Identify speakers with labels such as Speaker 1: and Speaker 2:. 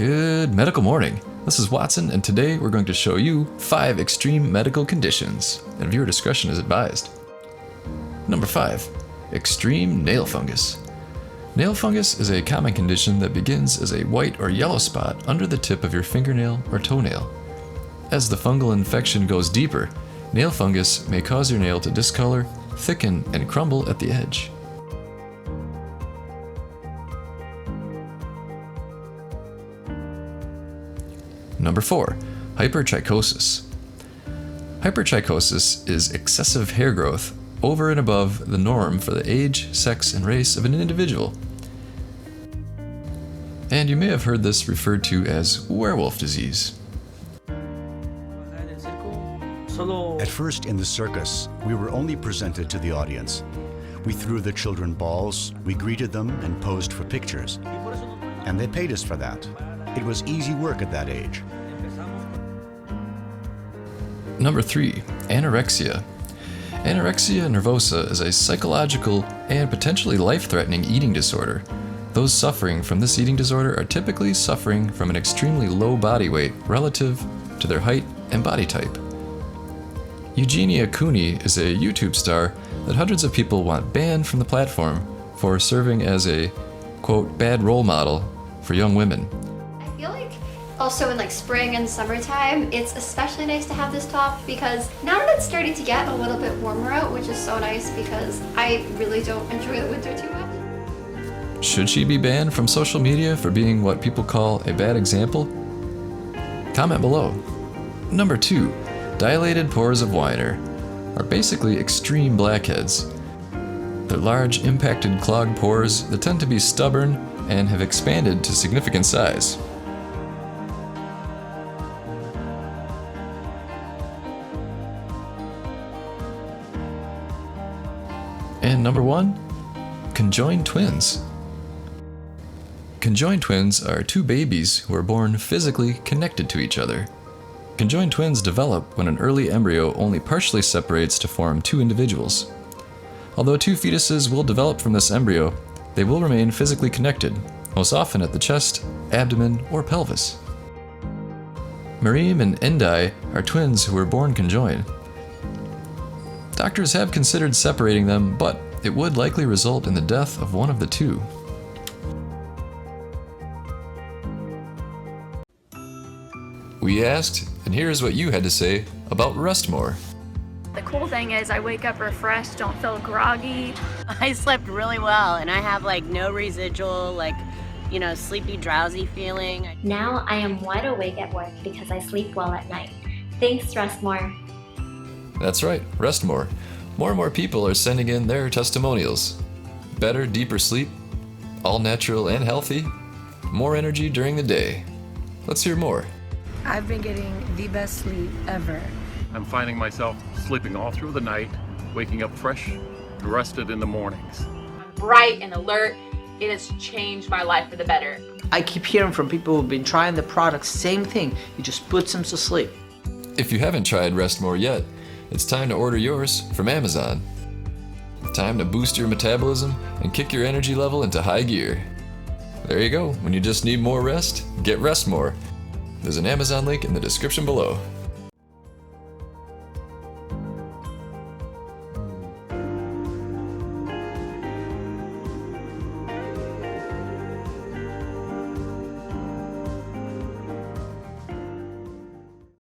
Speaker 1: Good medical morning. This is Watson, and today we're going to show you 5 extreme medical conditions, and viewer discretion is advised. Number 5. Extreme nail fungus. Nail fungus is a common condition that begins as a white or yellow spot under the tip of your fingernail or toenail. As the fungal infection goes deeper, nail fungus may cause your nail to discolor, thicken, and crumble at the edge. Number 4. Hypertrichosis. Hypertrichosis is excessive hair growth over and above the norm for the age, sex, and race of an individual. And you may have heard this referred to as werewolf disease.
Speaker 2: At first in the circus, we were only presented to the audience. We threw the children balls, we greeted them and posed for pictures. And they paid us for that. It was easy work at that age.
Speaker 1: Number 3. Anorexia. Anorexia nervosa is a psychological and potentially life-threatening eating disorder. Those suffering from this eating disorder are typically suffering from an extremely low body weight relative to their height and body type. Eugenia Cooney is a YouTube star that hundreds of people want banned from the platform for serving as a, quote, bad role model for young women.
Speaker 3: I feel like also in spring and summertime, it's especially nice to have this top because now that it's starting to get a little bit warmer out, which is so nice because I really don't enjoy the winter too much.
Speaker 1: Should she be banned from social media for being what people call a bad example? Comment below. Number 2. Dilated pores of Weiner are basically extreme blackheads. They're large, impacted, clogged pores that tend to be stubborn and have expanded to significant size. And number 1, conjoined twins. Conjoined twins are 2 babies who are born physically connected to each other. Conjoined twins develop when an early embryo only partially separates to form 2 individuals. Although 2 fetuses will develop from this embryo, they will remain physically connected, most often at the chest, abdomen, or pelvis. Mareem and Endai are twins who were born conjoined. Doctors have considered separating them, but it would likely result in the death of one of the 2. We asked, and here's what you had to say about rest more.
Speaker 4: The cool thing is I wake up refreshed, don't feel groggy.
Speaker 5: I slept really well and I have no residual sleepy, drowsy feeling.
Speaker 6: Now I am wide awake at work because I sleep well at night. Thanks, Rest More.
Speaker 1: That's right, rest more. More and more people are sending in their testimonials. Better, deeper sleep, all natural and healthy, more energy during the day. Let's hear more.
Speaker 7: I've been getting the best sleep ever.
Speaker 8: I'm finding myself sleeping all through the night, waking up fresh and rested in the mornings.
Speaker 9: Bright and alert. It has changed my life for the better.
Speaker 10: I keep hearing from people who've been trying the product, same thing. It just puts them to sleep.
Speaker 1: If you haven't tried Rest More yet, it's time to order yours from Amazon. Time to boost your metabolism and kick your energy level into high gear. There you go. When you just need more rest, get Rest More. There's an Amazon link in the description below.